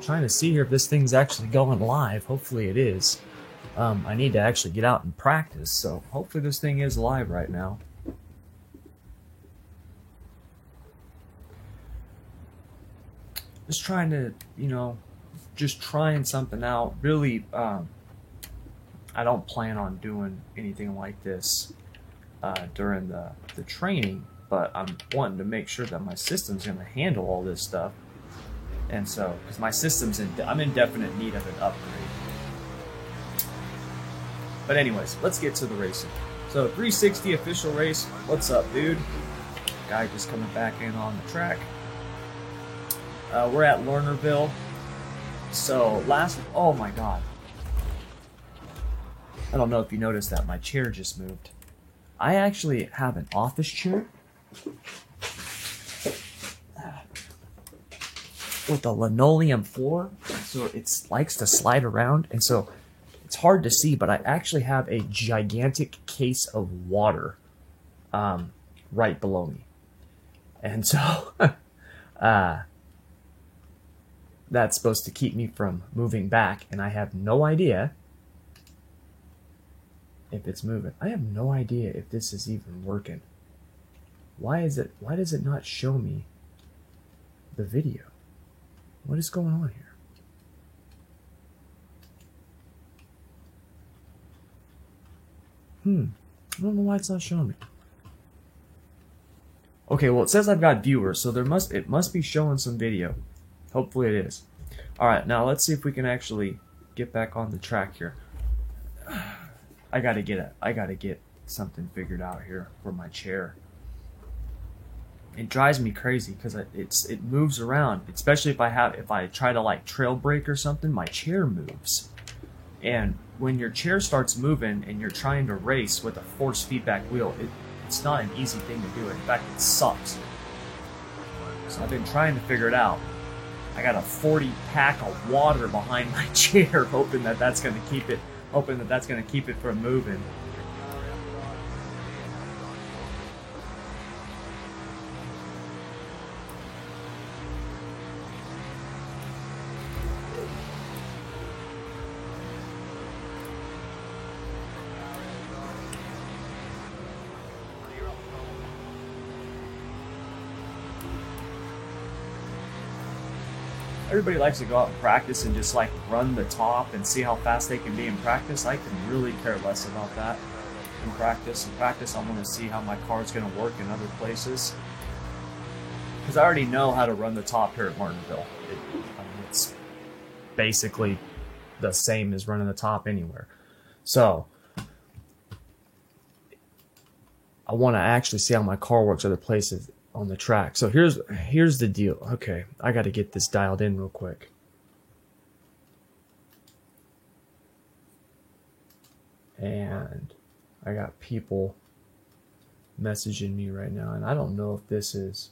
trying to see here if this thing's actually going live. Hopefully it is. I need to actually get out and practice, so hopefully this thing is live right now. Just trying to, you know, just trying something out. Really, I don't plan on doing anything like this during the training, but I'm wanting to make sure that my system's going to handle all this stuff. And so, because my system's I'm in definite need of an upgrade. But anyways, let's get to the racing. So 360 official race. What's up, dude? Guy just coming back in on the track. We're at Lernerville. So oh my god. I don't know if you noticed that my chair just moved. I actually have an office chair with a linoleum floor, so it likes to slide around, and so it's hard to see, but I actually have a gigantic case of water right below me. And so that's supposed to keep me from moving back, and I have no idea if it's moving. I have no idea if this is even working. Why does it not show me the video? What is going on here? I don't know why it's not showing me. Okay, well it says I've got viewers, so it must be showing some video. Hopefully it is. Alright, now let's see if we can actually get back on the track here. I gotta get something figured out here for my chair. It drives me crazy because it moves around, especially if I try to like trail brake or something, my chair moves. And when your chair starts moving and you're trying to race with a force feedback wheel, it's not an easy thing to do. In fact, it sucks. So I've been trying to figure it out. I got a 40 pack of water behind my chair, hoping that that's going to keep it from moving. Everybody likes to go out and practice and just like run the top and see how fast they can be in practice. I can really care less about that in practice. In practice, I want to see how my car's going to work in other places. Because I already know how to run the top here at Martinville. It's basically the same as running the top anywhere. So I want to actually see how my car works other places on the track. So here's the deal. Okay, I got to get this dialed in real quick. And I got people messaging me right now, and I don't know if this is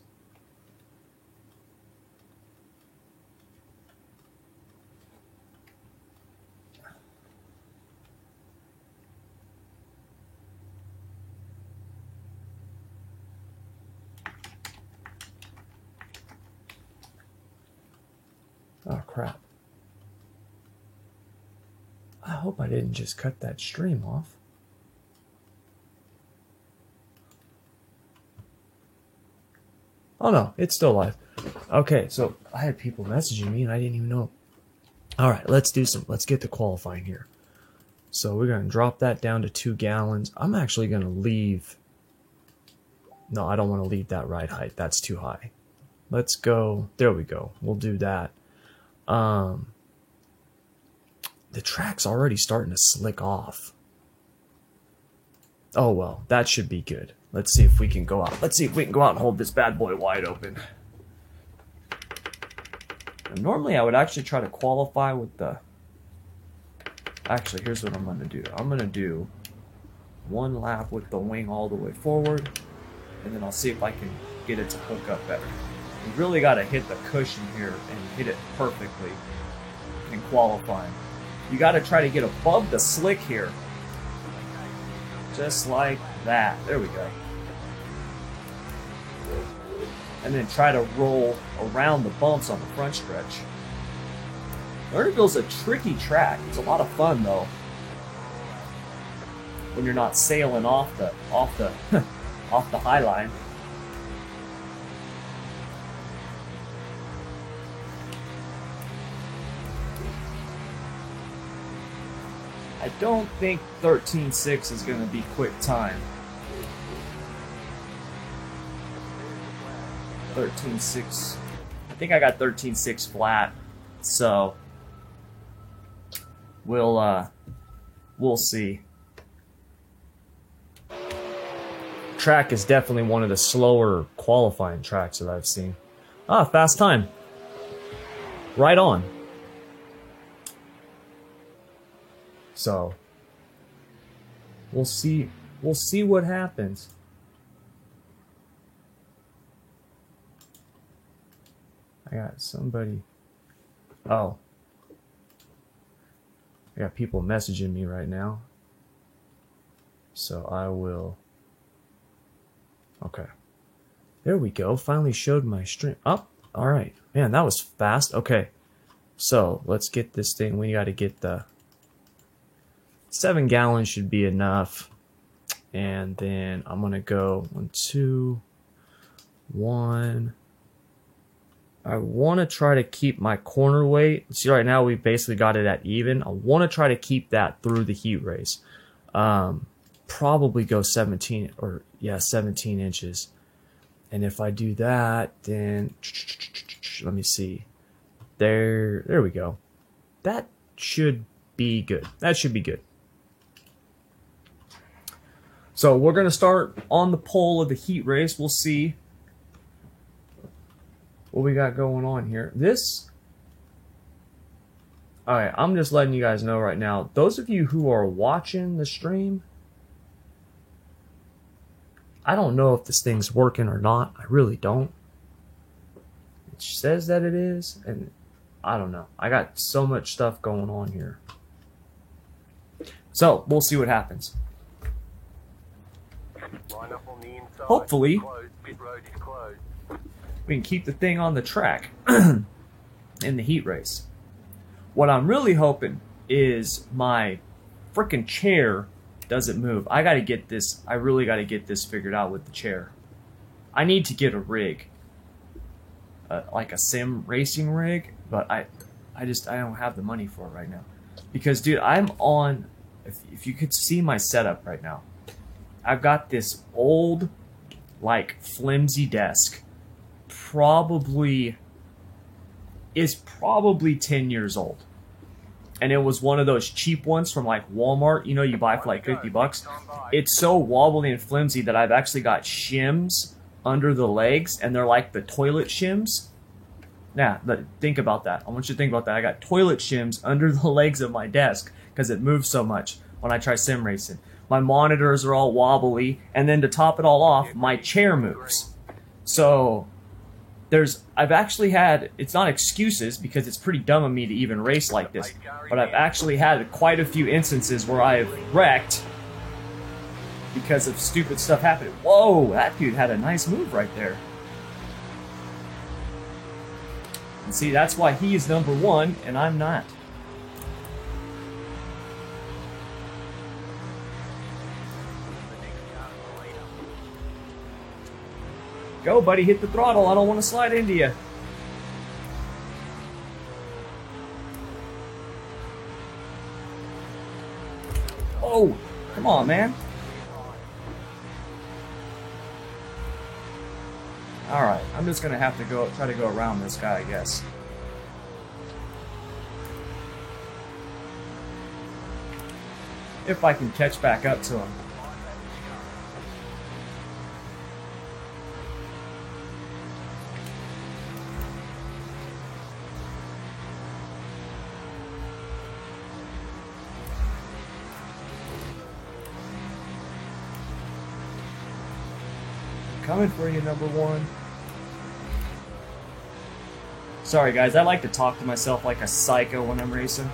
oh crap. I hope I didn't just cut that stream off. Oh no, it's still live. Okay, so I had people messaging me and I didn't even know. Alright, let's get the qualifying here. So we're going to drop that down to 2 gallons. I'm actually going to leave. No, I don't want to leave that ride height. That's too high. Let's go. There we go. We'll do that. The track's already starting to slick off. Oh well, that should be good. Let's see if we can go out. Let's see if we can go out and hold this bad boy wide open. And normally I would actually try to qualify with the... Actually, here's what I'm going to do. I'm going to do 1 lap with the wing all the way forward, and then I'll see if I can get it to hook up better. You really got to hit the cushion here and hit it perfectly in qualifying. You got to try to get above the slick here. Just like that. There we go. And then try to roll around the bumps on the front stretch. Lernerville's a tricky track. It's a lot of fun though. When you're not sailing off the off the high line. I don't think 13.6 is going to be quick time. 13.6. I think I got 13.6 flat. So we'll see. Track is definitely one of the slower qualifying tracks that I've seen. Ah, fast time. Right on. So we'll see what happens. I got somebody. Oh. I got people messaging me right now. So I will. Okay. There we go. Finally showed my stream. Oh, alright. Man, that was fast. Okay. So let's get this thing. We got to get the 7 gallons should be enough. And then I'm going to go 1, 2, 1. I want to try to keep my corner weight. See, right now we basically got it at even. I want to try to keep that through the heat race. Probably go 17 or yeah, 17 inches. And if I do that, then let me see. There we go. That should be good. That should be good. So we're going to start on the pole of the heat race. We'll see what we got going on here. This, all right, I'm just letting you guys know right now. Those of you who are watching the stream, I don't know if this thing's working or not. I really don't. It says that it is, and I don't know. I got so much stuff going on here. So we'll see what happens. Hopefully, we can keep the thing on the track in the heat race. What I'm really hoping is my freaking chair doesn't move. I gotta get this. I really gotta get this figured out with the chair. I need to get a rig, like a sim racing rig, but I don't have the money for it right now. Because, dude, I'm on. If you could see my setup right now, I've got this old, like, flimsy desk. Is probably 10 years old. And it was one of those cheap ones from like Walmart, you know, you buy for like 50 bucks. It's so wobbly and flimsy that I've actually got shims under the legs, and they're like the toilet shims. Nah, but think about that. I want you to think about that. I got toilet shims under the legs of my desk because it moves so much when I try sim racing. My monitors are all wobbly, and then to top it all off, my chair moves. So I've actually had, it's not excuses because it's pretty dumb of me to even race like this, but I've actually had quite a few instances where I've wrecked because of stupid stuff happening. Whoa, that dude had a nice move right there. And see, that's why he is number 1 and I'm not. Go, buddy, hit the throttle. I don't want to slide into you. Oh, come on, man. Alright, I'm just going to have to try to go around this guy, I guess. If I can catch back up to him. Coming for you, number 1. Sorry, guys. I like to talk to myself like a psycho when I'm racing.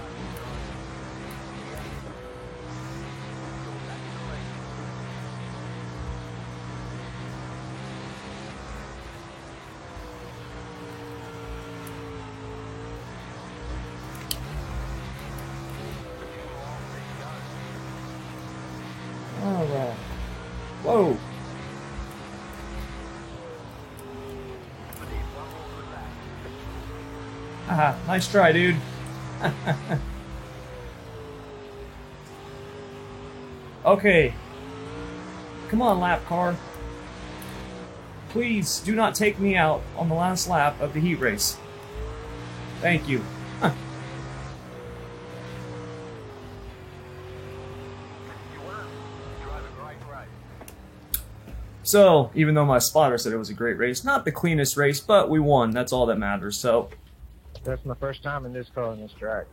Haha, nice try, dude. Okay. Come on, lap car. Please do not take me out on the last lap of the heat race. Thank you. Huh. So, even though my spotter said it was a great race, not the cleanest race, but we won. That's all that matters. So, that's my first time in this car on this track.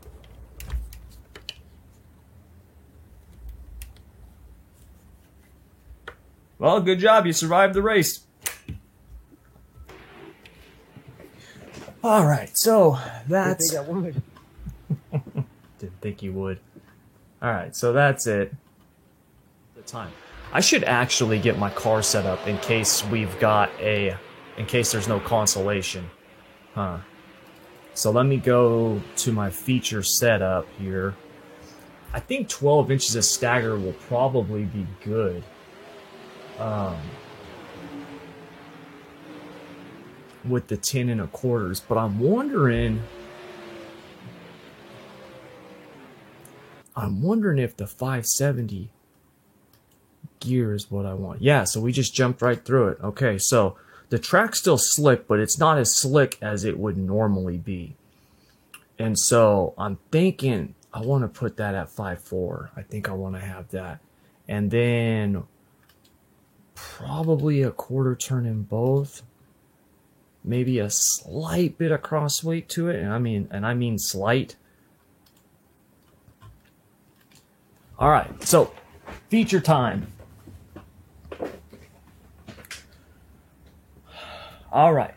Well, good job. You survived the race. All right, so that's... Didn't think you would. All right, so that's it. The time. I should actually get my car set up in case we've got a... in case there's no consolation. Huh. So let me go to my feature setup here. I think 12 inches of stagger will probably be good. With the 10 1/4s, but I'm wondering if the 570 gear is what I want. Yeah, so we just jumped right through it. Okay, so the track's still slick, but it's not as slick as it would normally be. And so I'm thinking I want to put that at 5.4. I think I want to have that. And then probably a quarter turn in both. Maybe a slight bit of cross weight to it, and I mean slight. All right, so feature time. All right.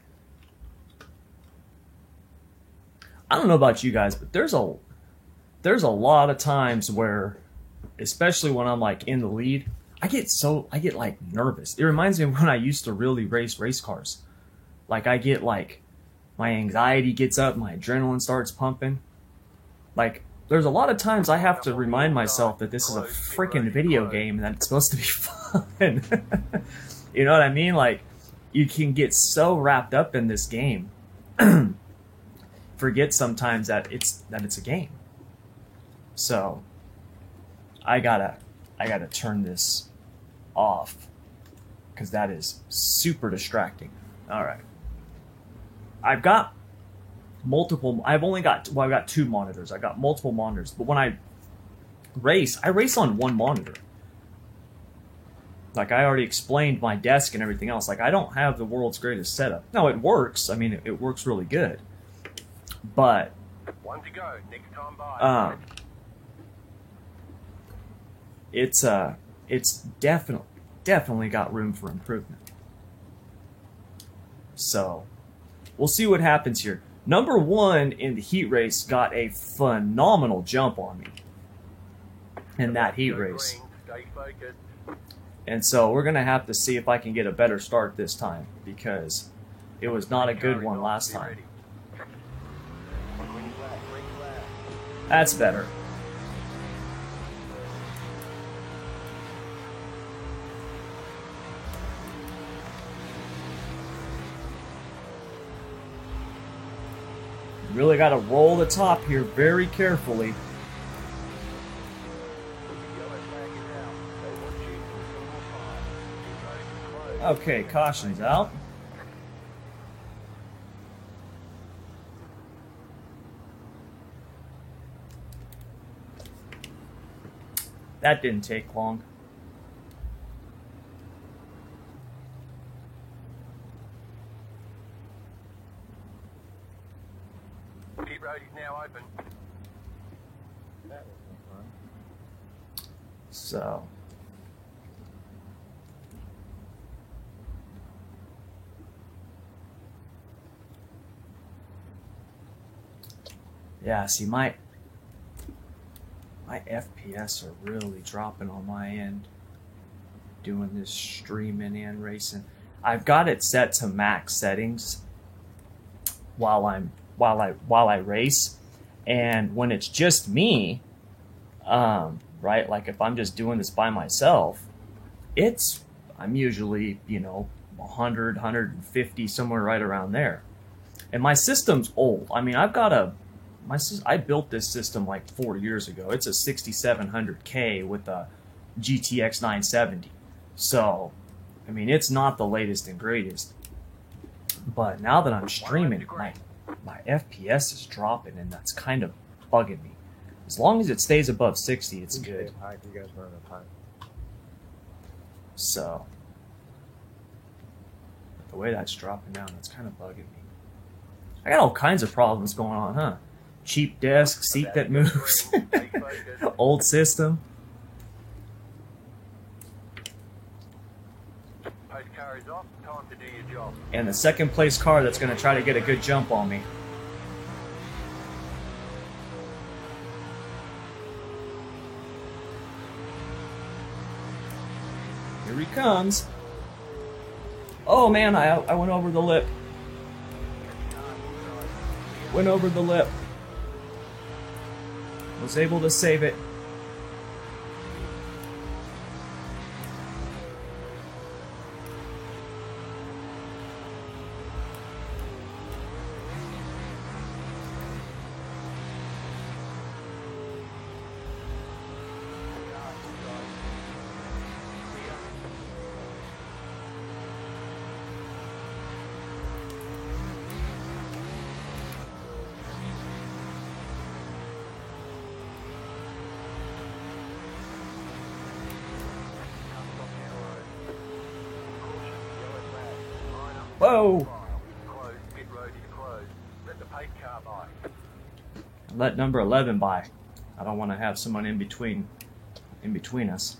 I don't know about you guys, but there's a lot of times where, especially when I'm like in the lead, I get like nervous. It reminds me of when I used to really race cars. Like, I get, like, my anxiety gets up, my adrenaline starts pumping. Like, there's a lot of times I have to remind myself that this is a freaking video game and that it's supposed to be fun. You know what I mean? Like, you can get so wrapped up in this game, forget sometimes that it's a game. So, I gotta turn this off, because that is super distracting. All right. I've got two monitors. I've got multiple monitors, but when I race on one monitor. Like, I already explained my desk and everything else. Like, I don't have the world's greatest setup. No, it works. I mean, it works really good. But one to go. Next time by. It's definitely got room for improvement. So, we'll see what happens here. Number 1 in the heat race got a phenomenal jump on me in that heat race. And so we're going to have to see if I can get a better start this time, because it was not a good one last time. That's better. Really got to roll the top here very carefully. Okay, caution's out. That didn't take long. Pit road is now open. That was fun. So. Yeah, see, my FPS are really dropping on my end doing this streaming and racing. I've got it set to max settings while I race, and when it's just me, right, like if I'm just doing this by myself, I'm usually, 100, 150, somewhere right around there. And my system's old. I mean, I built this system like 4 years ago. It's a 6700K with a GTX 970. So, I mean, it's not the latest and greatest. But now that I'm streaming, my FPS is dropping, and that's kind of bugging me. As long as it stays above 60, it's good. So, the way that's dropping down, that's kind of bugging me. I got all kinds of problems going on, huh? Cheap desk, seat that moves, old system. Car is off. Time to do your job. And the second place car that's going to try to get a good jump on me. Here he comes. Oh man, I went over the lip. Went over the lip. Was able to save it. Whoa! Closed. Pit road is closed. Let the pace car by. Let number 11 by. I don't want to have someone in between us.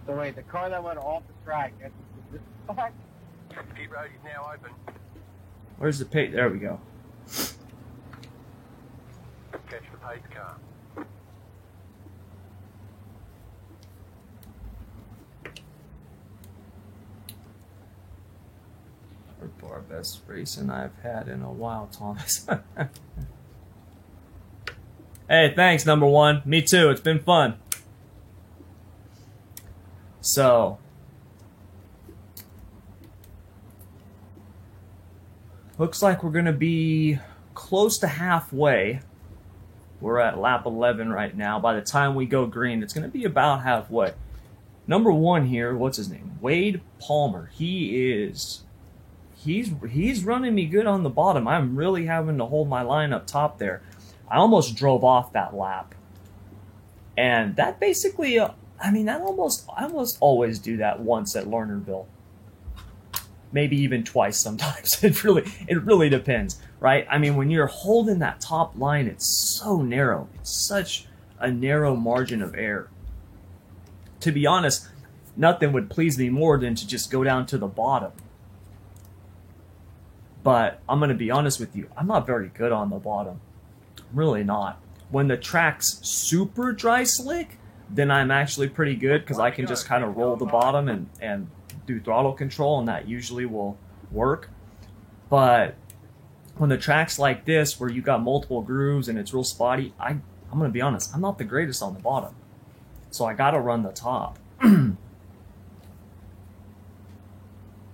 So wait, the car that went off the track, that's this spot? Pit road is now open. Where's the pit? There we go. Catch the pace car. Our best racing I've had in a while, Thomas. Hey, thanks, number one. Me too. It's been fun. So, looks like we're going to be close to halfway. We're at lap 11 right now. By the time we go green, it's going to be about halfway. Number one here, what's his name? Wade Palmer. He's running me good on the bottom. I'm really having to hold my line up top there. I almost drove off that lap. And that basically, I almost always do that once at Lernerville. Maybe even twice sometimes. It really depends, right? I mean, when you're holding that top line, it's so narrow. It's such a narrow margin of error. To be honest, nothing would please me more than to just go down to the bottom. But I'm going to be honest with you, I'm not very good on the bottom. I'm really not. When the track's super dry slick, then I'm actually pretty good because I can just kind of roll the bottom and do throttle control, and that usually will work. But when the track's like this, where you got multiple grooves and it's real spotty, I'm going to be honest, I'm not the greatest on the bottom. So I got to run the top. About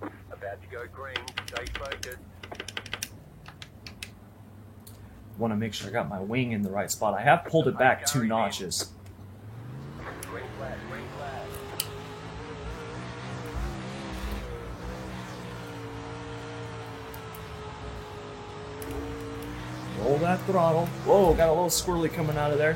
to go green. Stay focused. Want to make sure I got my wing in the right spot. I have pulled it back 2 notches. Green flag. Green flag. Roll that throttle. Whoa, got a little squirrely coming out of there.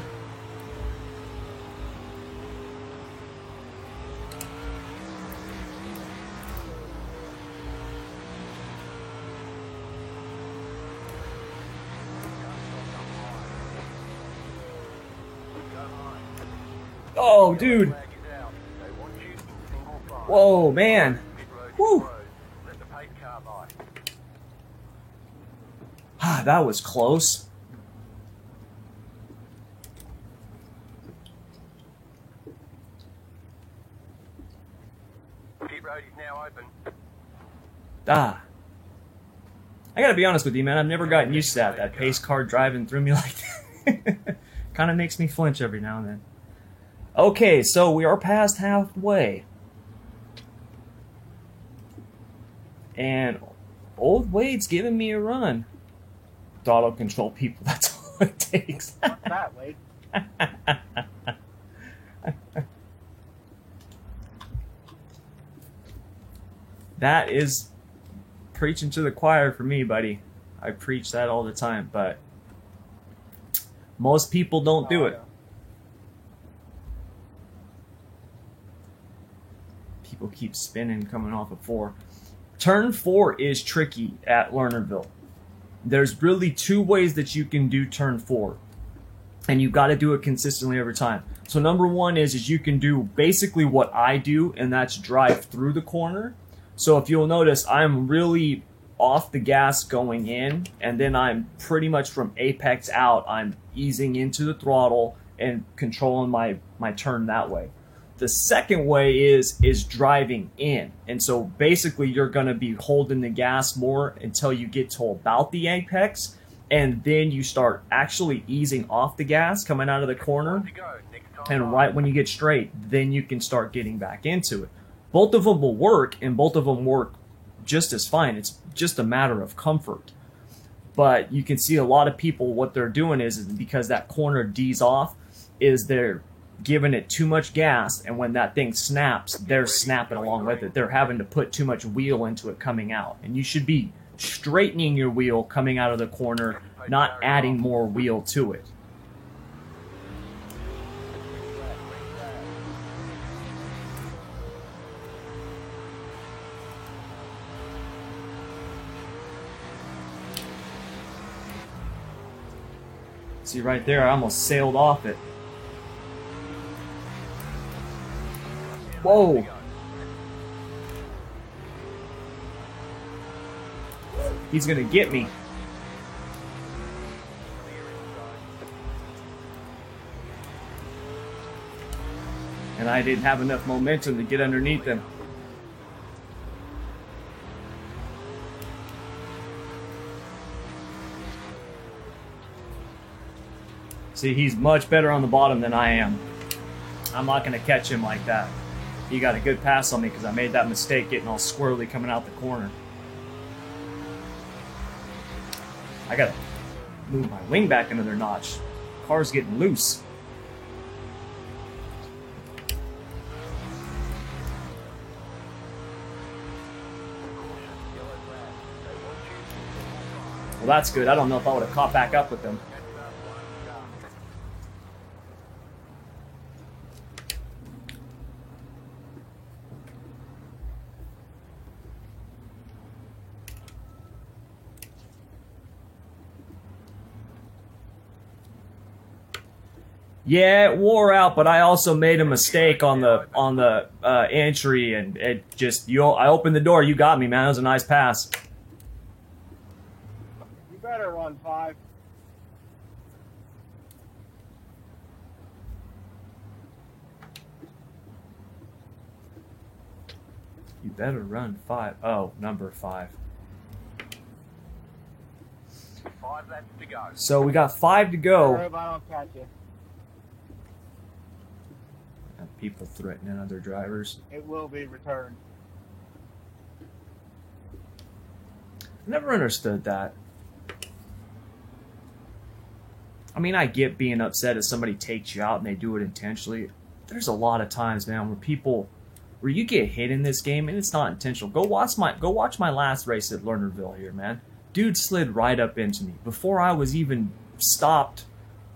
Oh, dude. Flag is out. They want you in single file. Whoa, man. Pit road is Whew. closed. Let the pace car by. Ah, that was close. Pit road is now open. Ah. I gotta be honest with you, man. I've never gotten used to that pace car driving through me like that. Kind of makes me flinch every now and then. Okay, so we are past halfway. And old Wade's giving me a run. Throttle control people, that's all it takes. What's that, Wade? That is preaching to the choir for me, buddy. I preach that all the time, but most people don't do it. People keep spinning coming off of 4. Turn 4 is tricky at Lernerville. There's really 2 ways that you can do turn 4. And you've got to do it consistently every time. So number 1 is you can do basically what I do, and that's drive through the corner. So if you'll notice, I'm really off the gas going in, and then I'm pretty much from apex out, I'm easing into the throttle and controlling my turn that way. The second way is driving in. And so basically you're going to be holding the gas more until you get to about the apex, and then you start actually easing off the gas coming out of the corner. And right when you get straight, then you can start getting back into it. Both of them will work, and both of them work just as fine. It's just a matter of comfort. But you can see a lot of people, what they're doing is because that corner D's off, is they're giving it too much gas, and when that thing snaps, they're snapping along with it. They're having to put too much wheel into it coming out. And you should be straightening your wheel coming out of the corner, not adding more wheel to it. See right there, I almost sailed off it. Whoa! He's gonna get me. And I didn't have enough momentum to get underneath him. See, he's much better on the bottom than I am. I'm not going to catch him like that. He got a good pass on me because I made that mistake getting all squirrely coming out the corner. I got to move my wing back another notch. Car's getting loose. Well, that's good. I don't know if I would have caught back up with them. Yeah, it wore out, but I also made a mistake on the entry, and it just I opened the door. You got me, man. It was a nice pass. You better run 5. You better run 5. Oh, number 5. 5 laps to go. So we got 5 to go. I hope I don't catch you. People threatening other drivers. It will be returned. Never understood that. I mean, I get being upset if somebody takes you out and they do it intentionally. There's a lot of times, man, where you get hit in this game and it's not intentional. Go watch my last race at Lernerville here, man. Dude slid right up into me before I was even stopped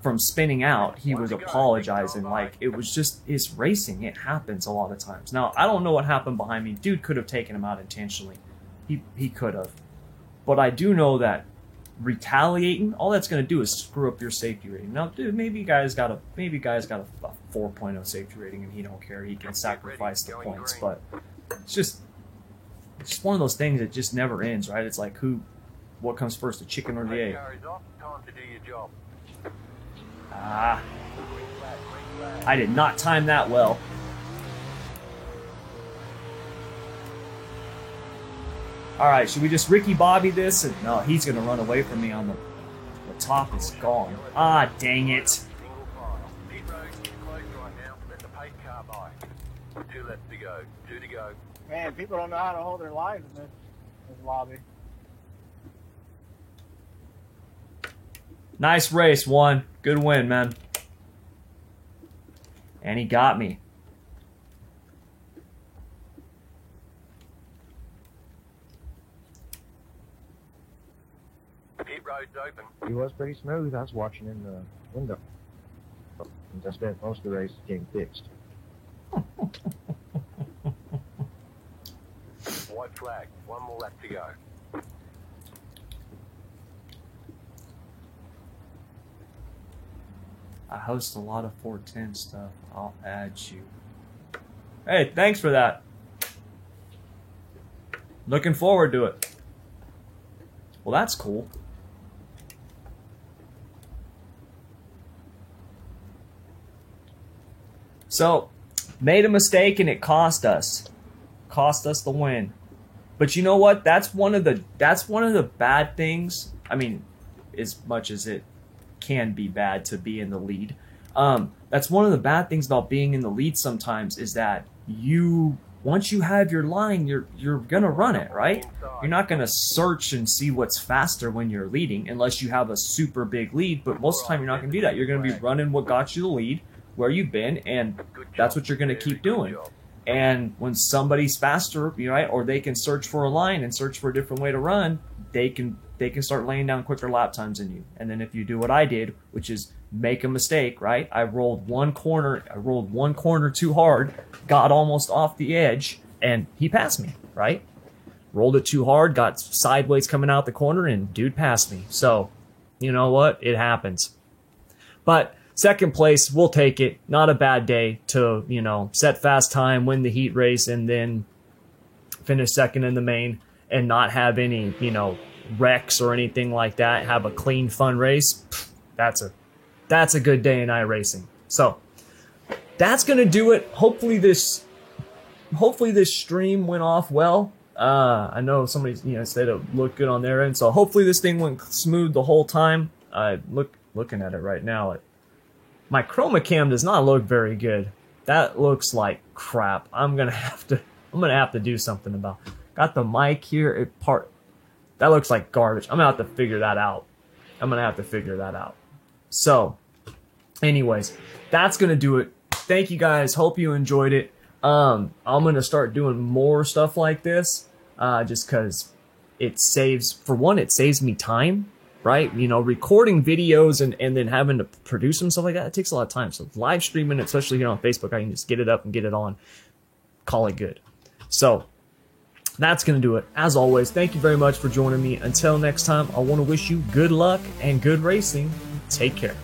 from spinning out. He was apologizing. Like, it was just, it's racing. It happens a lot of times. Now, I don't know what happened behind me. Dude could have taken him out intentionally. He could have. But I do know that retaliating, all that's going to do is screw up your safety rating. Now, dude, maybe guys got a 4.0 safety rating and he don't care. He can sacrifice the points. But it's just one of those things that just never ends, right? It's like, what comes first, the chicken or the egg? Time to do your job. Ah, I did not time that well. All right, should we just Ricky Bobby this? No, he's going to run away from me on the top is gone. Ah, dang it. Single file. Pit road is closed right now. Let the pace car by. 2 laps to go. 2 to go. Man, people don't know how to hold their lines in this. There's lobby. Nice race, one. Good win, man. And he got me. Pit road's open. He was pretty smooth. I was watching in the window. And I spent most of the race getting fixed. White flag. One more lap to go. I host a lot of 410 stuff. I'll add you. Hey, thanks for that. Looking forward to it. Well, that's cool. So, made a mistake and it cost us. Cost us the win. But you know what? That's one of the bad things. I mean, as much as it can be bad to be in the lead. That's one of the bad things about being in the lead sometimes is that once you have your line, you're gonna run it, right? You're not gonna search and see what's faster when you're leading unless you have a super big lead, but most of the time you're not gonna do that. You're gonna be running what got you the lead, where you've been, and that's what you're gonna keep doing. And when somebody's faster, right, or they can search for a line and search for a different way to run, they can start laying down quicker lap times than you. And then if you do what I did, which is make a mistake, right? I rolled one corner too hard, got almost off the edge, and he passed me, right? Rolled it too hard, got sideways coming out the corner, and dude passed me. So, you know what? It happens. But second place, we'll take it. Not a bad day to, set fast time, win the heat race, and then finish second in the main and not have any, wrecks or anything like that. Have a clean, fun race. That's a good day in iRacing. So that's gonna do it. Hopefully this stream went off well. I know somebody said it looked good on their end, so hopefully this thing went smooth the whole time. Looking at it right now, my chroma cam does not look very good. That looks like crap. I'm gonna have to do something about it. Got the mic here. That looks like garbage. I'm gonna have to figure that out. So, anyways, that's gonna do it. Thank you guys. Hope you enjoyed it. I'm gonna start doing more stuff like this, just because it saves me time, right? Recording videos and then having to produce them, stuff like that, it takes a lot of time. So live streaming, especially here on Facebook, I can just get it up and get it on, call it good. So that's going to do it. As always, thank you very much for joining me. Until next time, I want to wish you good luck and good racing. Take care.